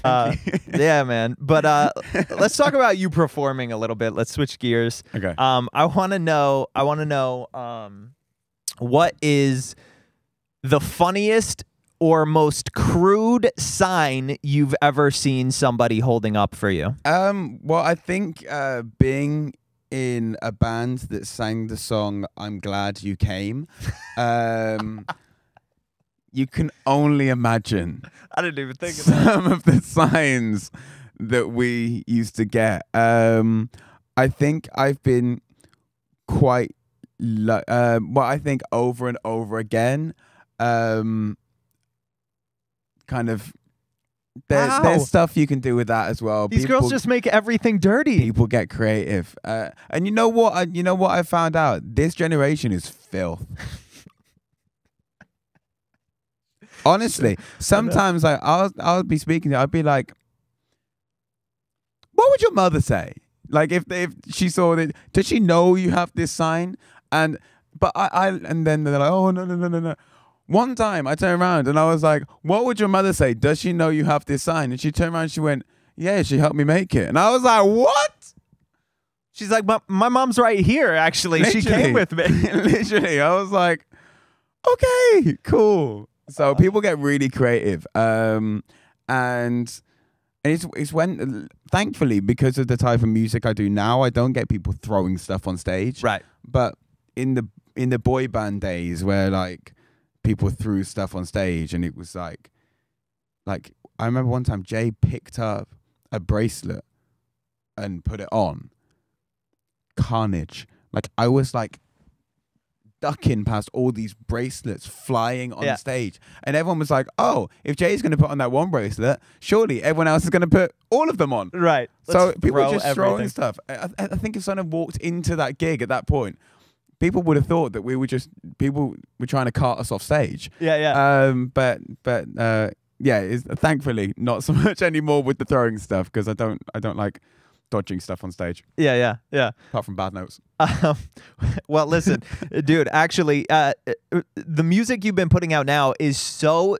Thank you. Yeah, man. But let's talk about you performing a little bit. Let's switch gears. Okay. I want to know. What is the funniest or most crude sign you've ever seen somebody holding up for you? Well, I think being in a band that sang the song "I'm Glad You Came," you can only imagine. I didn't even think of that. Some of the signs that we used to get. I think I've been quite. Well, I think over and over again. Kind of. There's stuff you can do with that as well. These girls just make everything dirty. People get creative, and you know what? I found out. This generation is filth. Honestly, sometimes I'll be speaking to. I'd be like, "What would your mother say? Like if she saw it, does she know you have this sign?" And then they're like, "Oh no." One time I turned around and I was like, "What would your mother say? Does she know you have this sign?" And she turned around and she went, "Yeah, she helped me make it." And I was like, "What?" She's like, my mom's right here, actually. She came with me. Literally. I was like, okay, cool. So people get really creative. And it's when, thankfully, because of the type of music I do now, I don't get people throwing stuff on stage. Right. But in the boy band days where like people threw stuff on stage and it was like I remember one time Jay picked up a bracelet and put it on. Carnage. Like I was like ducking past all these bracelets flying on stage, and everyone was like, "Oh, if Jay's going to put on that one bracelet, surely everyone else is going to put all of them on." Right. So people were just throwing stuff. I think if someone walked into that gig at that point, people would have thought that people were trying to cart us off stage. Yeah. But it's thankfully not so much anymore with the throwing stuff, because I don't like dodging stuff on stage. Yeah. Apart from bad notes. Well, listen, dude, actually, the music you've been putting out now is so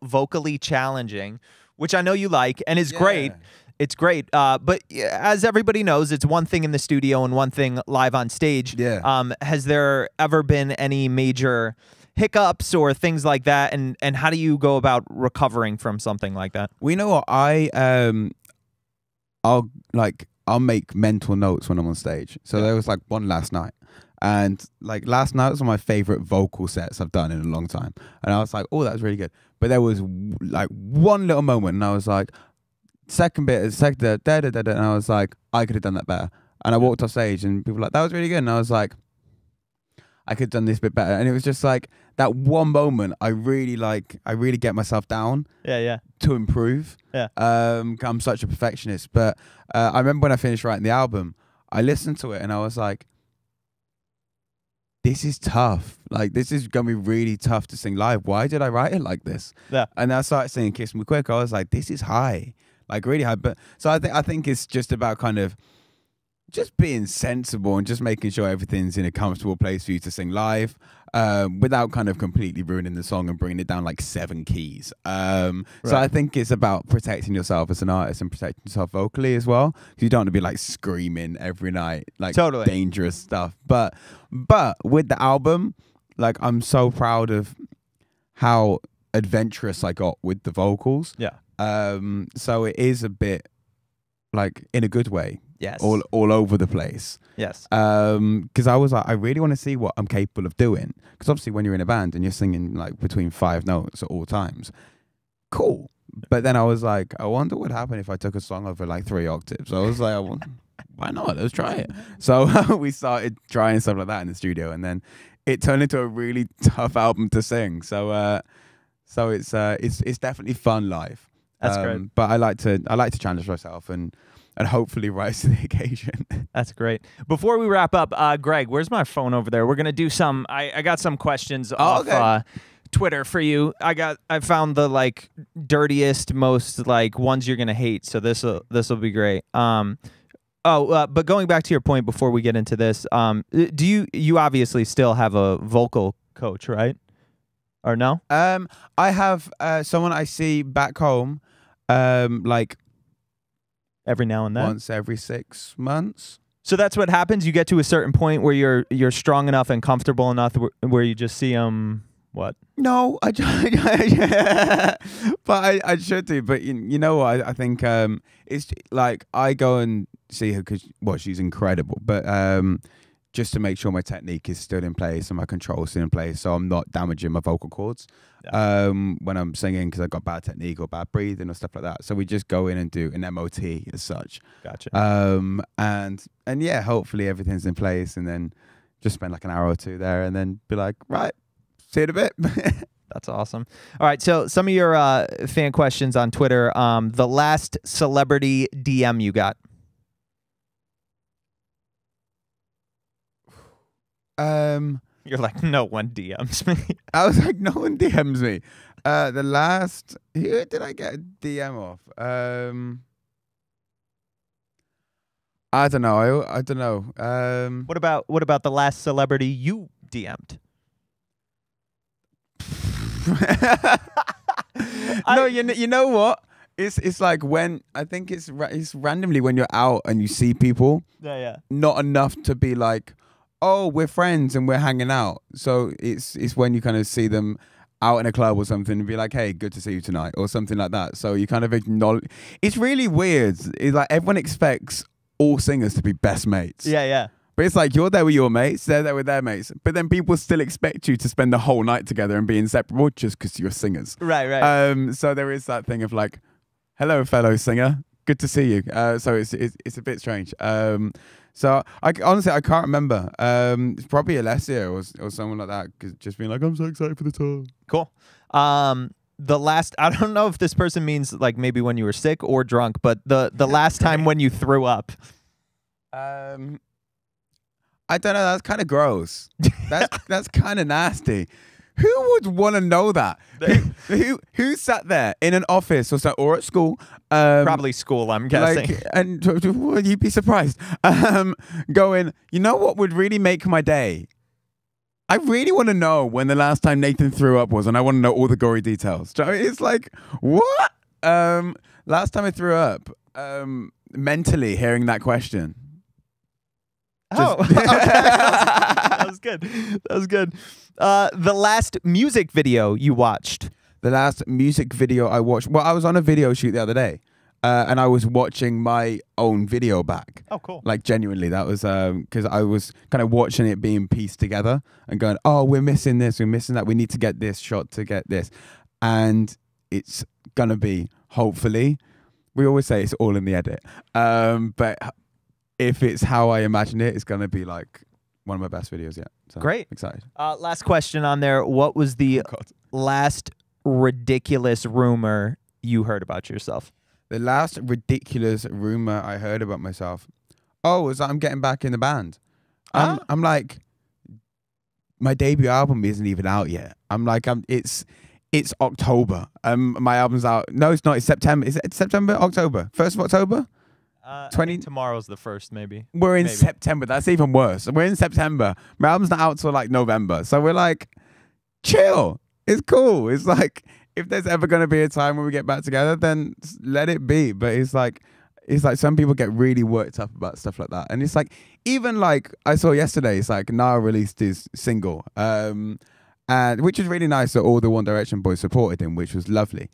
vocally challenging, which I know you like, and is great. It's great. But as everybody knows, it's one thing in the studio and one thing live on stage. Yeah. Has there ever been any major hiccups or things like that? And how do you go about recovering from something like that? Well, you know what? I'll make mental notes when I'm on stage. So there was like one last night. And like last night was one of my favorite vocal sets I've done in a long time. And I was like, oh, that was really good. But there was like one little moment and I was like, second bit, and I was like, I could have done that better. And I walked off stage and people were like, that was really good. And I was like, I could have done this bit better. And it was just like that one moment I really get myself down to improve. I'm such a perfectionist. But I remember when I finished writing the album, I listened to it and I was like, this is tough. Like, this is going to be really tough to sing live. Why did I write it like this? Yeah. And I started singing Kiss Me Quick. I was like, this is high. Like, really high. But so I think it's just about kind of just being sensible and just making sure everything's in a comfortable place for you to sing live, without kind of completely ruining the song and bringing it down like 7 keys. So I think it's about protecting yourself as an artist and protecting yourself vocally as well. Because you don't want to be like screaming every night, like dangerous stuff. But with the album, like I'm so proud of how adventurous I got with the vocals. Yeah. So it is a bit like in a good way. Yes. All over the place. Yes. Because I was like, I really want to see what I'm capable of doing. Because obviously when you're in a band and you're singing like between 5 notes at all times, cool. But then I was like, I wonder what happened if I took a song over like 3 octaves. I was like, why not? Let's try it. So we started trying stuff like that in the studio, and then it turned into a really tough album to sing. So it's definitely fun live. That's great. But I like to challenge myself and hopefully rise to the occasion. That's great. Before we wrap up, Greg, where's my phone over there? We're gonna do some. I got some questions off Twitter for you. I found the like dirtiest, most like ones you're gonna hate. So this'll be great. But going back to your point before we get into this, do you obviously still have a vocal coach, right? Or no? I have someone I see back home. Like every now and then, once every 6 months. So that's what happens. You get to a certain point where you're strong enough and comfortable enough where you just see them. What? No, I but I should do. But you know what? I think it's like I go and see her because she's incredible. But just to make sure my technique is still in place and my control is still in place, so I'm not damaging my vocal cords when I'm singing because I got bad technique or bad breathing or stuff like that. So we just go in and do an MOT as such. Gotcha. And yeah, hopefully everything's in place, and then just spend like an hour or two there, and then be like, right, see you in a bit. That's awesome. All right, so some of your fan questions on Twitter. The last celebrity DM you got. You're like, no one DMs me. I was like, no one DMs me. The last, who did I get a DM off? I don't know. I don't know. What about the last celebrity you DM'd? No, you know what? It's like when I think it's randomly when you're out and you see people. Yeah. Not enough to be like, oh, we're friends and we're hanging out. So it's when you kind of see them out in a club or something and be like, hey, good to see you tonight or something like that. So you kind of acknowledge. It's really weird. It's like everyone expects all singers to be best mates. Yeah. But it's like you're there with your mates, they're there with their mates. But then people still expect you to spend the whole night together and be inseparable just because you're singers. Right. So there is that thing of like, hello, fellow singer. Good to see you. So it's a bit strange. So I honestly I can't remember. It's probably Alessia or someone like that. Just being like, I'm so excited for the tour. Cool. The last, I don't know if this person means like maybe when you were sick or drunk, but the last time when you threw up. I don't know. That's kind of gross. That's kind of nasty. Who would want to know that? Who sat there in an office or at school? Probably school, I'm guessing. And you'd be surprised. Going, you know what would really make my day? I really want to know when the last time Nathan threw up was, and I want to know all the gory details. It's like, what? Last time I threw up, mentally hearing that question. Okay. That was good. The last music video you watched. The last music video I watched. Well, I was on a video shoot the other day, and I was watching my own video back. Oh, cool. Like genuinely, that was because I was kind of watching it being pieced together and going, oh, we're missing this, we're missing that, we need to get this shot to get this, and it's gonna be hopefully. We always say it's all in the edit, but if it's how I imagine it, it's going to be like one of my best videos yet. So, great. Excited. Last question on there. What was the last ridiculous rumor you heard about yourself? The last ridiculous rumor I heard about myself. Oh, was that I'm getting back in the band. I'm like, my debut album isn't even out yet. I'm like, it's October. My album's out. No, it's not. It's September. Is it September? October? 1st of October? 20 tomorrow's the 1st, maybe. We're in September. That's even worse. We're in September. My album's not out till like November. So we're like, chill. It's cool. It's like, if there's ever going to be a time when we get back together, then let it be. But it's like some people get really worked up about stuff like that. And it's like, even like I saw yesterday, it's like Niall released his single, and which was really nice that all the One Direction boys supported him, which was lovely.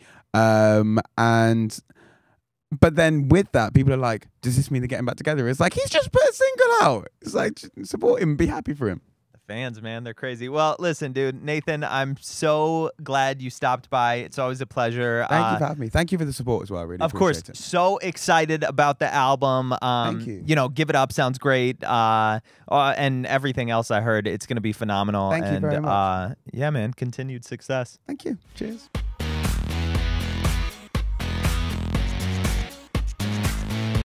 But then with that, people are like, does this mean they're getting back together? It's like, he's just put a single out. It's like, support him, be happy for him. The fans, man, they're crazy. Well, listen, dude, Nathan, I'm so glad you stopped by. It's always a pleasure. Thank you for having me. Thank you for the support as well. I really appreciate it. So excited about the album. Thank you. You know, Give It Up sounds great. And everything else I heard, it's going to be phenomenal. Thank you very much. Yeah, man, continued success. Thank you. Cheers.